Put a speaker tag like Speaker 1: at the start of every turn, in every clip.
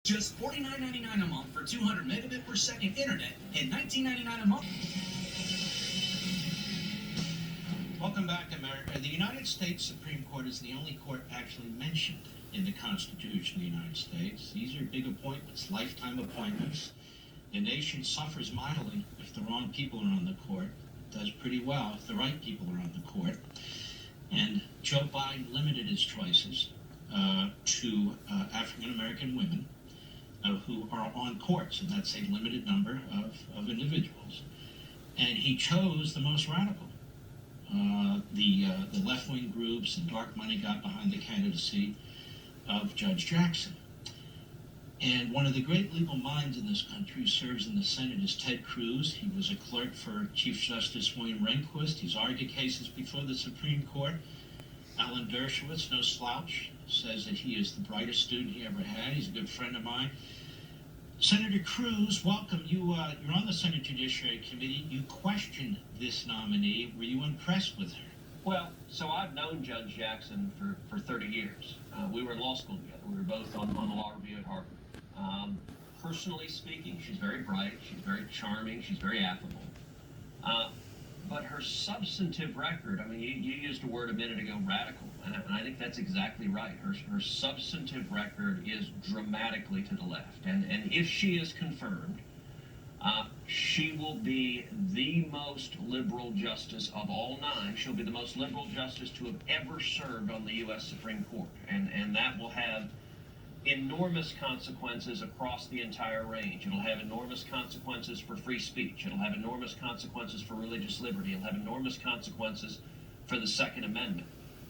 Speaker 1: Just $49.99 a month for 200 megabit per second internet and $19.99 a month.
Speaker 2: Welcome back, America. The United States Supreme Court is the only court actually mentioned in the Constitution of the United States. These are big appointments, lifetime appointments. The nation suffers mightily if the wrong people are on the court. It does pretty well if the right people are on the court. And Joe Biden limited his choices to African-American women who are on courts, and that's a limited number of individuals. And he chose the most radical. The left-wing groups and dark money got behind the candidacy of Judge Jackson. And one of the great legal minds in this country who serves in the Senate is Ted Cruize. He was a clerk for Chief Justice William Rehnquist. He's argued cases before the Supreme Court. Alan Dershowitz, no slouch, says that he is the brightest student he ever had. He's a good friend of mine. Senator Cruize, welcome. You're on the Senate Judiciary Committee. You questioned this nominee. Were you impressed with her?
Speaker 3: Well, so I've known Judge Jackson for 30 years. We were in law school together. We were both on the law review at Harvard. Personally speaking, she's very bright, she's very charming, she's very affable. But her substantive record, I mean, you used a word a minute ago, radical, and I think that's exactly right. Her substantive record is dramatically to the left. And if she is confirmed, she will be the most liberal justice of all 9. She'll be the most liberal justice to have ever served on the U.S. Supreme Court. And that will have enormous consequences across the entire range. It'll have enormous consequences for free speech. It'll have enormous consequences for religious liberty. It'll have enormous consequences for the Second Amendment.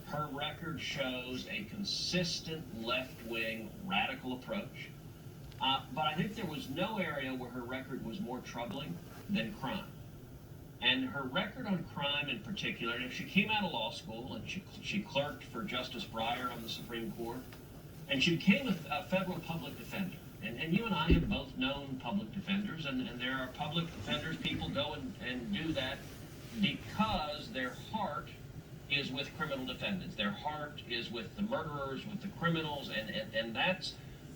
Speaker 3: Her record shows a consistent left-wing radical approach. But I think there was no area where her record was more troubling than crime. And her record on crime in particular, and if she came out of law school and she clerked for Justice Breyer on the Supreme Court, and she became a federal public defender. And you and I have both known public defenders, and there are public defenders, people go and do that because their heart is with criminal defendants. Their heart is with the murderers, with the criminals, and that's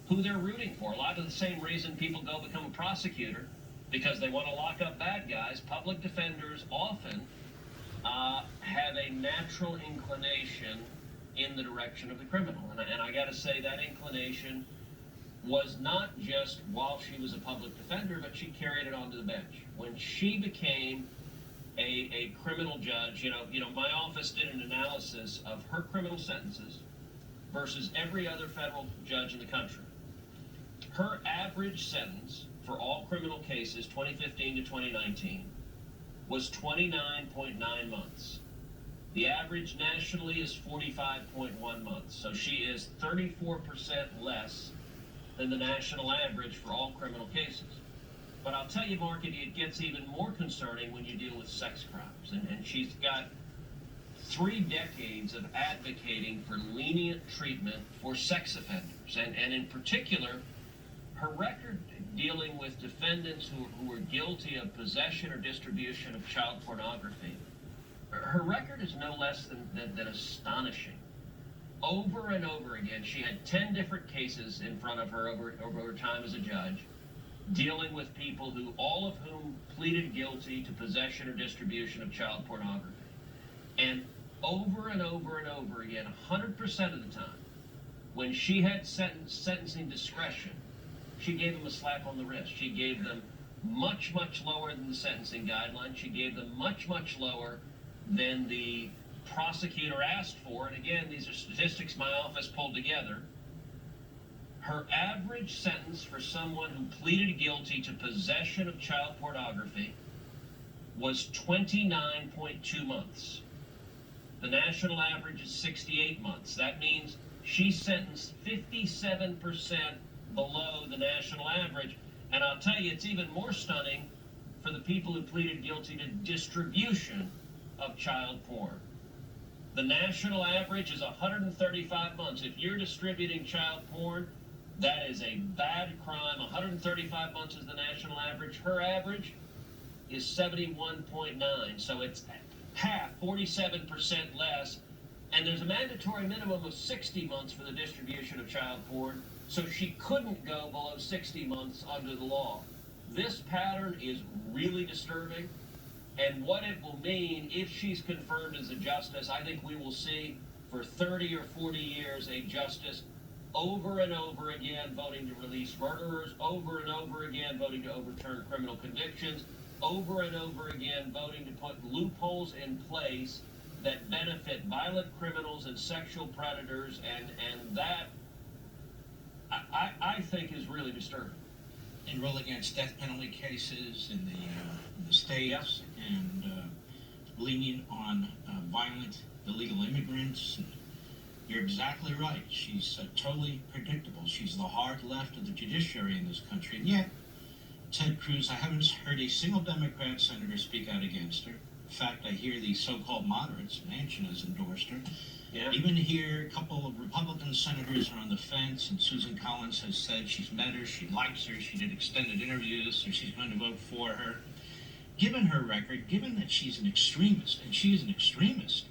Speaker 3: who they're rooting for. A lot of the same reason people go become a prosecutor, because they want to lock up bad guys. Public defenders often have a natural inclination in the direction of the criminal. And I got to say, that inclination was not just while she was a public defender, but she carried it onto the bench. When she became a criminal judge, you know, my office did an analysis of her criminal sentences versus every other federal judge in the country. Her average sentence for all criminal cases, 2015 to 2019, was 29.9 months. The average nationally is 45.1 months. So she is 34% less than the national average for all criminal cases. But I'll tell you, Mark, it gets even more concerning when you deal with sex crimes. And she's got 3 decades of advocating for lenient treatment for sex offenders. And in particular, her record dealing with defendants who were guilty of possession or distribution of child pornography, her record is no less than astonishing. Over and over again, she had 10 different cases in front of her over her time as a judge, dealing with people all of whom pleaded guilty to possession or distribution of child pornography. And over and over and over again, 100% of the time, when she had sentencing discretion, she gave them a slap on the wrist. She gave them much, much lower than the sentencing guidelines. She gave them much, much lower than the prosecutor asked for. And again, these are statistics my office pulled together. Her average sentence for someone who pleaded guilty to possession of child pornography was 29.2 months. The national average is 68 months. That means she sentenced 57% below the national average. And I'll tell you, it's even more stunning for the people who pleaded guilty to distribution of child porn. The national average is 135 months. If you're distributing child porn, that is a bad crime. 135 months is the national average. Her average is 71.9, so it's half, 47% less. And there's a mandatory minimum of 60 months for the distribution of child porn, so she couldn't go below 60 months under the law. This pattern is really disturbing, and what it will mean if she's confirmed as a justice, I think we will see for 30 or 40 years a justice over and over again voting to release murderers, over and over again voting to overturn criminal convictions, over and over again voting to put loopholes in place that benefit violent criminals and sexual predators, and that I think is really disturbing.
Speaker 2: And rule against death penalty cases in the states, and lenient on violent illegal immigrants. You're exactly right. She's totally predictable. She's the hard left of the judiciary in this country. And yet, Ted Cruz, I haven't heard a single Democrat senator speak out against her. In fact, I hear the so-called moderates, Manchin has endorsed her.
Speaker 3: Yeah.
Speaker 2: Even here, a couple of Republican senators are on the fence, and Susan Collins has said she's met her, she likes her, she did extended interviews, so she's going to vote for her. Given her record, given that she's an extremist, and she is an extremist,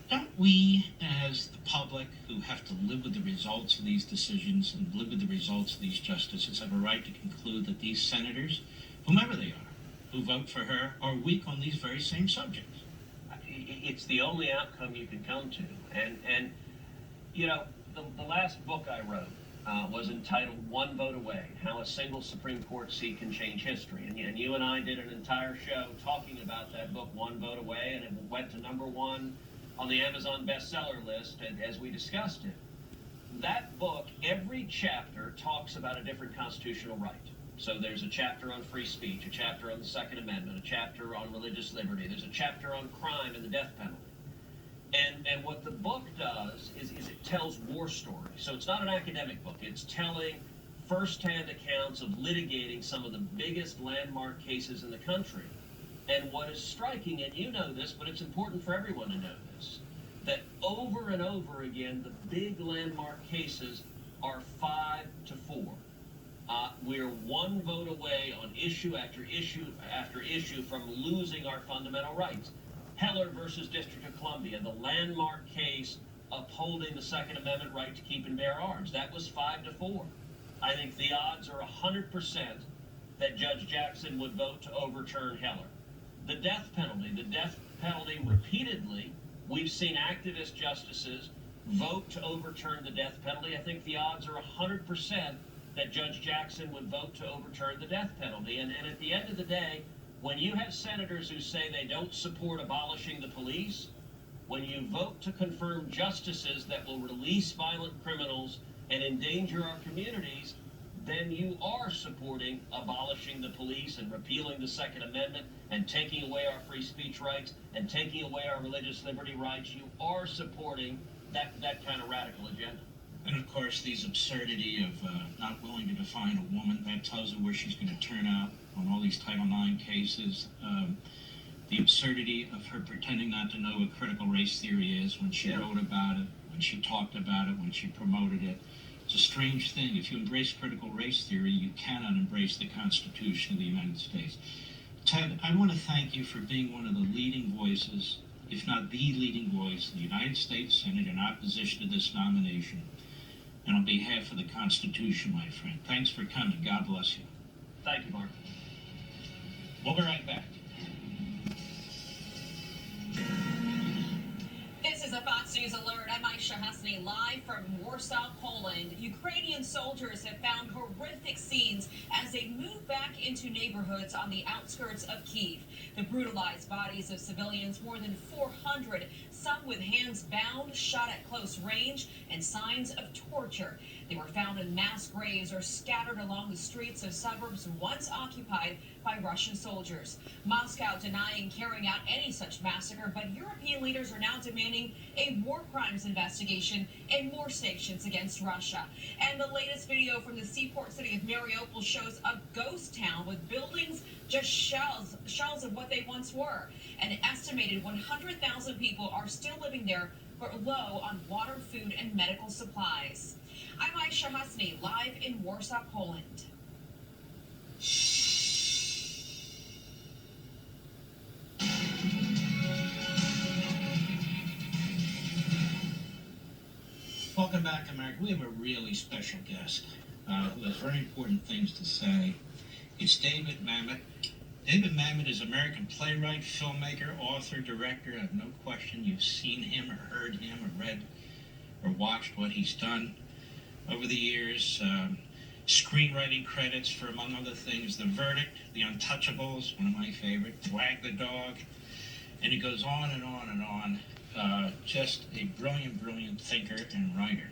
Speaker 2: don't we, as the public who have to live with the results of these decisions and live with the results of these justices, have a right to conclude that these senators, whomever they are, who vote for her, are weak on these very same subjects?
Speaker 3: It's the only outcome you can come to. And you know, the last book I wrote was entitled One Vote Away, How a Single Supreme Court Seat Can Change History. And you and I did an entire show talking about that book, One Vote Away, and it went to #1 on the Amazon bestseller list, and as we discussed it. That book, every chapter talks about a different constitutional right. So there's a chapter on free speech, a chapter on the Second Amendment, a chapter on religious liberty, there's a chapter on crime and the death penalty. And what the book does is it tells war stories. So it's not an academic book, it's telling firsthand accounts of litigating some of the biggest landmark cases in the country. And what is striking, and you know this, but it's important for everyone to know this, that over and over again, the big landmark cases are 5-4. We're one vote away on issue after issue after issue from losing our fundamental rights. Heller versus District of Columbia, the landmark case upholding the Second Amendment right to keep and bear arms. That was 5-4. I think the odds are 100% that Judge Jackson would vote to overturn Heller. The death penalty repeatedly, we've seen activist justices vote to overturn the death penalty. I think the odds are 100% that Judge Jackson would vote to overturn the death penalty. And at the end of the day, when you have senators who say they don't support abolishing the police, when you vote to confirm justices that will release violent criminals and endanger our communities, then you are supporting abolishing the police and repealing the Second Amendment and taking away our free speech rights and taking away our religious liberty rights. You are supporting that kind of radical agenda.
Speaker 2: And of course, these absurdity of not willing to define a woman, that tells you where she's going to turn out on all these Title IX cases. The absurdity of her pretending not to know what critical race theory is when she wrote about it, when she talked about it, when she promoted it. It's a strange thing. If you embrace critical race theory, you cannot embrace the Constitution of the United States. Ted, I want to thank you for being one of the leading voices, if not the leading voice, in the United States Senate in opposition to this nomination. And on behalf of the Constitution, my friend, thanks for coming. God bless you.
Speaker 3: Thank you, Mark.
Speaker 2: We'll be right back.
Speaker 4: This is a Fox News alert. I'm Aisha Hasni, live from Warsaw, Poland. Ukrainian soldiers have found horrific scenes as they move back into neighborhoods on the outskirts of Kyiv. The brutalized bodies of civilians, more than 400, some with hands bound, shot at close range, and signs of torture. They were found in mass graves or scattered along the streets of suburbs once occupied by Russian soldiers. Moscow denying carrying out any such massacre, but European leaders are now demanding a war crimes investigation and more sanctions against Russia. And the latest video from the seaport city of Mariupol shows a ghost town with buildings just shells of what they once were. An estimated 100,000 people are still living there, but low on water, food, and medical supplies. I'm Aisha Hasni, live in Warsaw, Poland.
Speaker 2: Welcome back, America. We have a really special guest who has very important things to say. It's David Mamet. David Mamet is an American playwright, filmmaker, author, director. I have no question you've seen him or heard him or read or watched what he's done over the years. Screenwriting credits for, among other things, The Verdict, The Untouchables, one of my favorites, Wag the Dog, and it goes on and on and on. Just a brilliant, brilliant thinker and writer.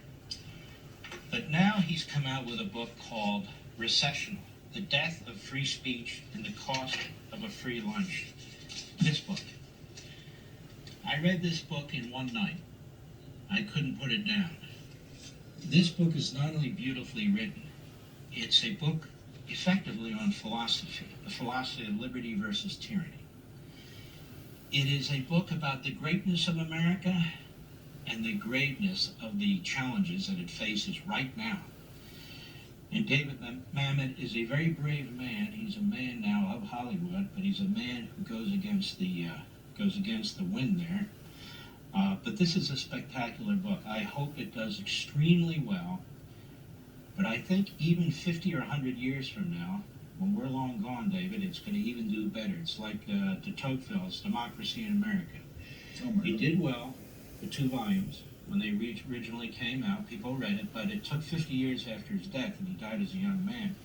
Speaker 2: But now he's come out with a book called Recessional: The Death of Free Speech and the Cost of a Free Lunch. This book. I read this book in one night. I couldn't put it down. This book is not only beautifully written, it's a book effectively on philosophy, the philosophy of liberty versus tyranny. It is a book about the greatness of America and the graveness of the challenges that it faces right now. And David Mamet is a very brave man. He's a man now of Hollywood, but he's a man who goes against the wind there. But this is a spectacular book. I hope it does extremely well. But I think even 50 or 100 years from now, when we're long gone, David, it's going to even do better. It's like de Tocqueville's Democracy in America. He did well for 2 volumes. When they originally came out, people read it, but it took 50 years after his death, and he died as a young man,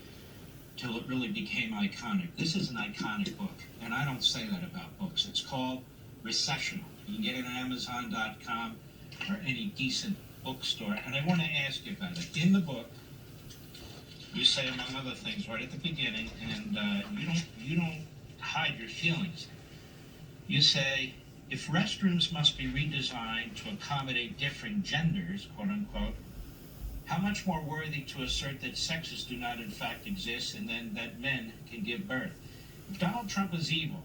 Speaker 2: till it really became iconic. This is an iconic book, and I don't say that about books. It's called Recessional. You can get it on Amazon.com or any decent bookstore. And I want to ask you about it. In the book, you say, among other things, right at the beginning, and you don't hide your feelings. You say, if restrooms must be redesigned to accommodate different genders, quote unquote, how much more worthy to assert that sexes do not in fact exist and then that men can give birth? If Donald Trump is evil,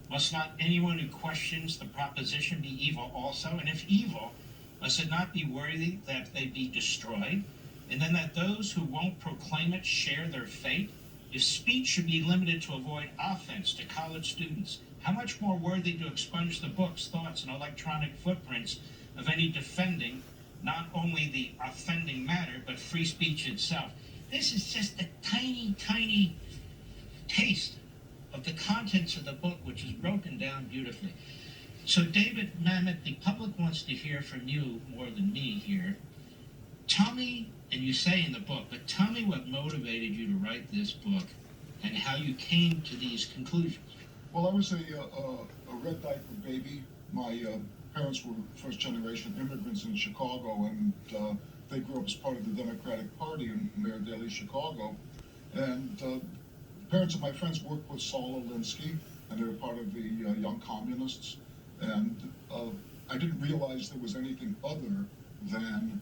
Speaker 2: must not anyone who questions the proposition be evil also? And if evil, must it not be worthy that they be destroyed? And then that those who won't proclaim it share their fate? If speech should be limited to avoid offense to college students, how much more worthy to expunge the books, thoughts, and electronic footprints of any defending not only the offending matter, but free speech itself? This is just a tiny, tiny taste of the contents of the book, which is broken down beautifully. So, David Mamet, the public wants to hear from you more than me here. Tell me, and you say in the book, but tell me what motivated you to write this book and how you came to these conclusions.
Speaker 5: Well, I was a red diaper baby. My parents were first-generation immigrants in Chicago, and they grew up as part of the Democratic Party in Mayor Daley, Chicago. And the parents of my friends worked with Saul Alinsky, and they were part of the Young Communists. And I didn't realize there was anything other than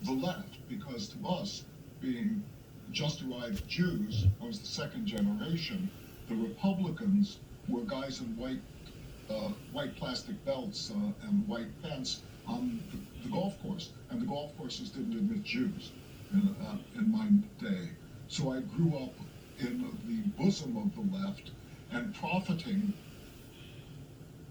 Speaker 5: the left, because to us, being just arrived Jews, I was the second generation, the Republicans were guys in white plastic belts and white pants on the golf course, and the golf courses didn't admit Jews in my day. So I grew up in the bosom of the left and profiting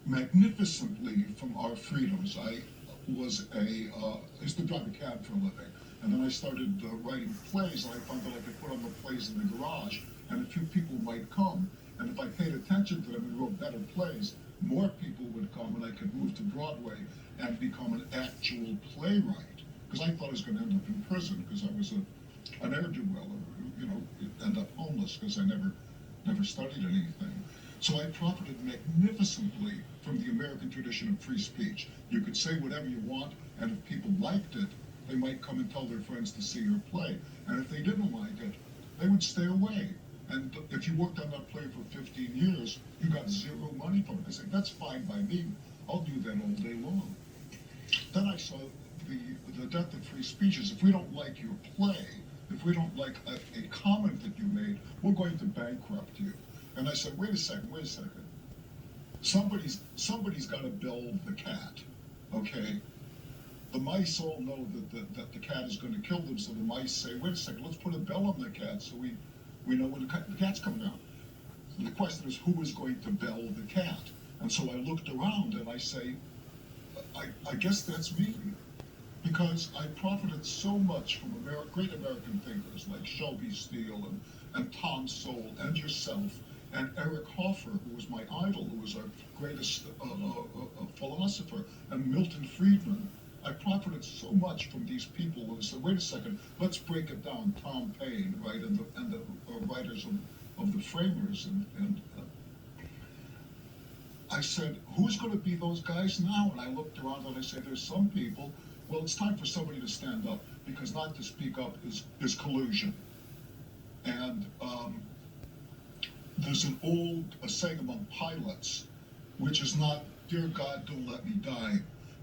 Speaker 5: magnificently from our freedoms. I used to drive a cab for a living, and then I started writing plays, and I found that I could put on the plays in the garage, and a few people might come. And if I paid attention to them and wrote better plays, more people would come, and I could move to Broadway and become an actual playwright. Because I thought I was going to end up in prison because I was an ne'er-do-well, end up homeless because I never studied anything. So I profited magnificently from the American tradition of free speech. You could say whatever you want, and if people liked it, they might come and tell their friends to see your play. And if they didn't like it, they would stay away. And if you worked on that play for 15 years, you got zero money from it. I said, that's fine by me. I'll do that all day long. Then I saw the death of free speech is, if we don't like your play, if we don't like a comment that you made, we're going to bankrupt you. And I said, wait a second. Somebody's got to bell the cat, okay? The mice all know that the cat is going to kill them, so the mice say, wait a second, let's put a bell on the cat so we know when the cat's coming out. And the question is, who is going to bell the cat? And so I looked around and I say, I guess that's me. because I profited so much from great American thinkers like Shelby Steele and Tom Sowell and yourself and Eric Hoffer, who was my idol, who was our greatest philosopher, and Milton Friedman. I profited so much from these people and said, wait a second, let's break it down. Tom Paine, right, and the writers of the Framers, and I said, who's going to be those guys now? And I looked around and I said, there's some people. Well, it's time for somebody to stand up, because not to speak up is collusion. And there's an old saying among pilots, which is not, dear God, don't let me die,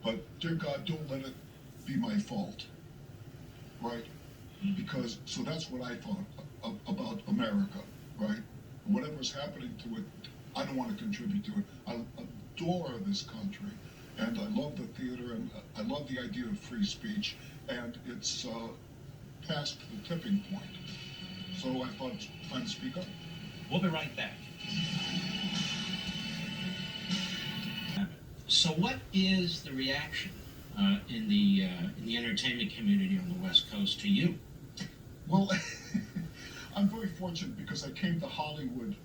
Speaker 5: but dear God, don't let it be my fault, right? Because, so that's what I thought about America, right? Whatever's happening to it, I don't want to contribute to it. I adore this country, and I love the theater, and I love the idea of free speech, and it's past the tipping point. So I thought it's time to speak up.
Speaker 2: We'll be right back. So what is the reaction in the entertainment community on the West Coast to you?
Speaker 5: Well, I'm very fortunate because I came to Hollywood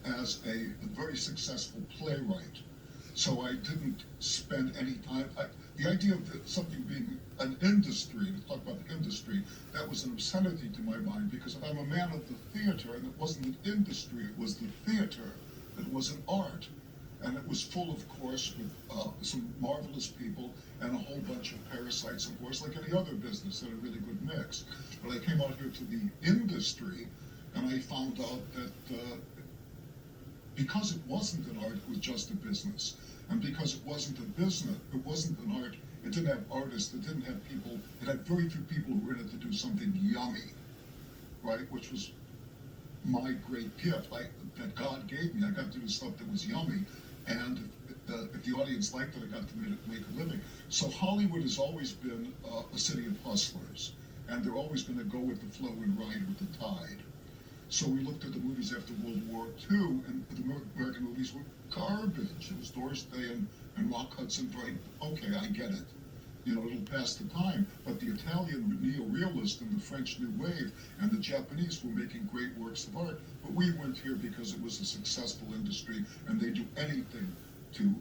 Speaker 5: as a very successful playwright. So I didn't spend any time. The idea of something being an industry, to talk about the industry, that was an obscenity to my mind, because if I'm a man of the theater, and it wasn't an industry, it was the theater, it was an art. And it was full, of course, with some marvelous people and a whole bunch of parasites, of course, like any other business, had a really good mix. But I came out here to the industry, and I found out that because it wasn't an art, it was just a business. And because it wasn't a business, it wasn't an art, it didn't have artists, it didn't have people, it had very few people who were in it to do something yummy, right? Which was my great gift that God gave me. I got to do stuff that was yummy. And if the audience liked it, I got to make a living. So Hollywood has always been a city of hustlers. And they're always going to go with the flow and ride with the tide. So we looked at the movies after World War II, and the American movies were garbage. It was Doris Day and Rock Hudson, right? Okay, I get it. You know, it'll pass the time. But the Italian neo-realist and the French New Wave and the Japanese were making great works of art. But we went here because it was a successful industry, and they do anything to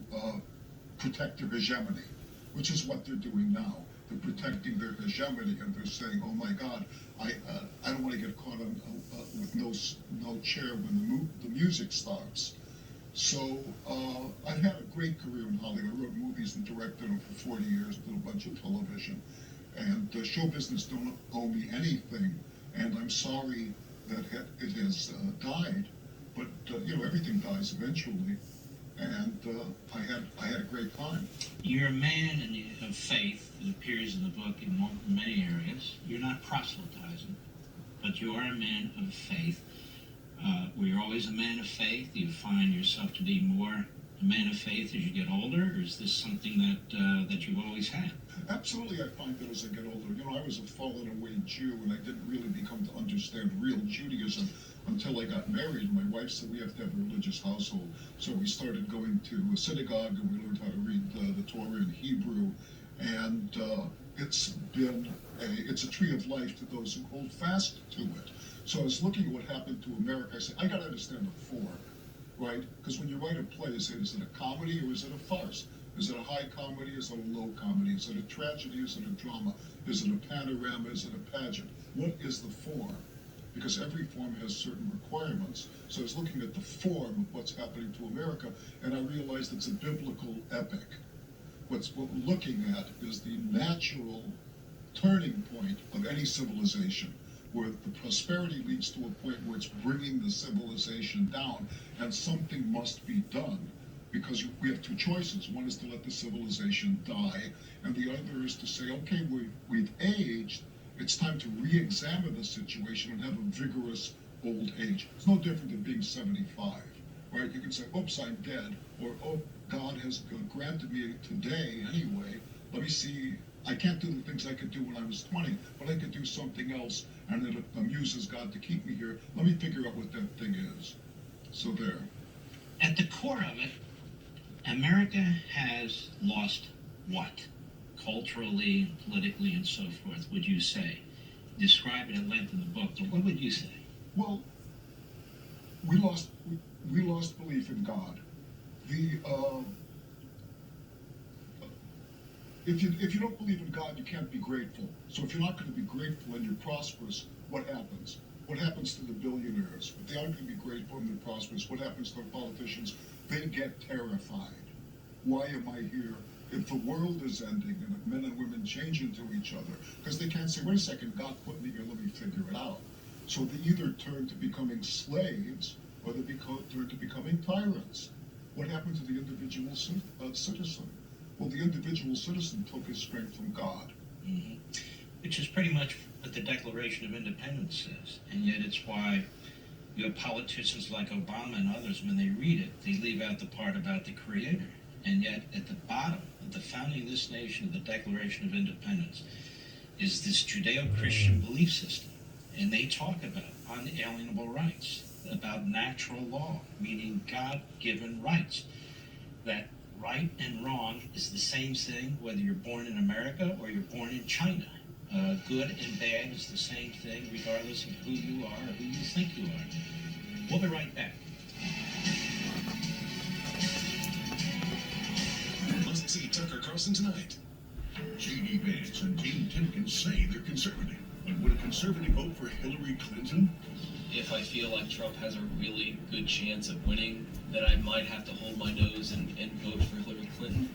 Speaker 5: protect their hegemony, which is what they're doing now. They're protecting their hegemony, and they're saying, "Oh my God, I don't want to get caught on with no chair when the music stops." So I had a great career in Hollywood. I wrote movies and directed them for 40 years, did a bunch of television, and show business don't owe me anything. And I'm sorry that it has died, but you know, everything dies eventually. And I had a great time.
Speaker 2: You're a man of faith. It appears in the book in many areas. You're not proselytizing, but you are a man of faith. Were you always a man of faith? Do you find yourself to be more a man of faith as you get older, or is this something that you've always had?
Speaker 5: Absolutely, I find that as I get older. You know, I was a fallen away Jew, and I didn't really become to understand real Judaism until I got married. My wife said we have to have a religious household, so we started going to a synagogue, and we learned how to read the Torah in Hebrew, and it's a tree of life to those who hold fast to it. So I was looking at what happened to America. I said, I got to understand the form, right? Because when you write a play, is it a comedy or is it a farce? Is it a high comedy? Is it a low comedy? Is it a tragedy? Is it a drama? Is it a panorama? Is it a pageant? What is the form? Because every form has certain requirements. So I was looking at the form of what's happening to America, and I realized it's a biblical epic. What we're looking at is the natural turning point of any civilization, where the prosperity leads to a point where it's bringing the civilization down, and something must be done, because we have two choices. One is to let the civilization die, and the other is to say, okay, we've aged, it's time to re-examine the situation and have a vigorous old age. It's no different than being 75, right? You can say, oops, I'm dead, or, oh, God has granted me today anyway, let me see, I can't do the things I could do when I was 20, but I could do something else, and it amuses God to keep me here. Let me figure out what that thing is. So there.
Speaker 2: At the core of it, America has lost what? culturally, politically, and so forth, would you say? Describe it at length in the book, but what would you say?
Speaker 5: Well, we lost belief in God. If you don't believe in God, you can't be grateful. So if you're not going to be grateful and you're prosperous, what happens? What happens to the billionaires? If they aren't going to be grateful and they're prosperous, what happens to the politicians? They get terrified. Why am I here? If the world is ending and if men and women change into each other, because they can't say, wait a second, God put me here, let me figure it out. So they either turn to becoming slaves or they turn to becoming tyrants. What happened to the individual citizen? Well, the individual citizen took his strength from God.
Speaker 2: Mm-hmm. Which is pretty much what the Declaration of Independence says. And yet it's why you have politicians like Obama and others, when they read it, they leave out the part about the Creator. And yet at the bottom of the founding of this nation, of the Declaration of Independence, is this Judeo-Christian belief system. And they talk about unalienable rights, about natural law, meaning God-given rights. That right and wrong is the same thing whether you're born in America or you're born in China. Good and bad is the same thing regardless of who you are or who you think you are. We'll be right back.
Speaker 6: Must see Tucker Carlson tonight. J.D. Vance and Dean Timkins say they're conservative. But would a conservative vote for Hillary Clinton?
Speaker 7: If I feel like Trump has a really good chance of winning, then I might have to hold my nose and vote for Hillary Clinton.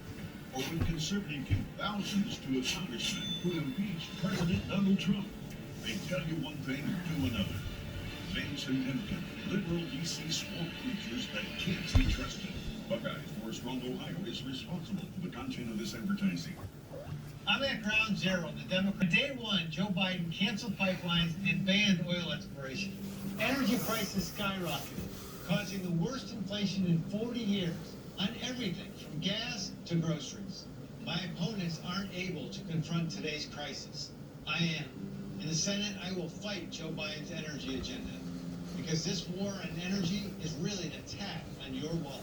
Speaker 6: Or would conservative give thousands to a congressman who impeached President Donald Trump? They tell you one thing, do another. Vance and Timken, liberal DC swamp creatures that can't be trusted. Buckeye for Strong Ohio is responsible for the content of this advertising.
Speaker 8: I'm at ground zero. The Democrat day one, Joe Biden canceled pipelines and banned oil exploration. Energy prices skyrocketed, causing the worst inflation in 40 years on everything from gas to groceries. My opponents aren't able to confront today's crisis. I am. In the Senate, I will fight Joe Biden's energy agenda because this war on energy is really an attack on your wallet.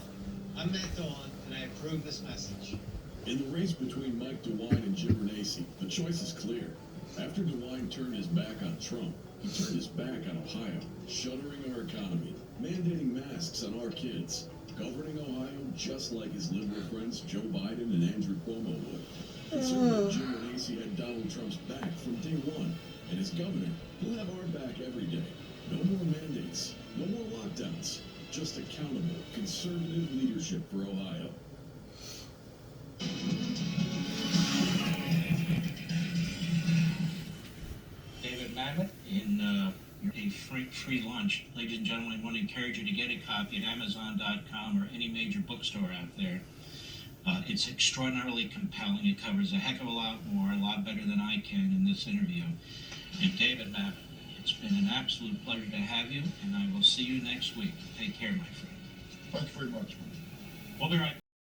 Speaker 8: I'm Matt Dolan, and I approve this message.
Speaker 9: In the race between Mike DeWine and Jim Renacci, the choice is clear. After DeWine turned his back on Trump, he turned his back on Ohio, shuttering our economy, mandating masks on our kids, governing Ohio just like his liberal friends Joe Biden and Andrew Cuomo would. Conservative Jim Renacci had Donald Trump's back from day one, and as governor, he'll have our back every day. No more mandates, no more lockdowns, just accountable, conservative leadership for Ohio.
Speaker 2: David Mamet in a free lunch. Ladies and gentlemen, I want to encourage you to get a copy at Amazon.com or any major bookstore out there. It's extraordinarily compelling. It covers a heck of a lot more, a lot better than I can in this interview. And David Mamet, it's been an absolute pleasure to have you, and I will see you next week. Take care, my friend.
Speaker 5: Thanks very much.
Speaker 2: We'll be right back.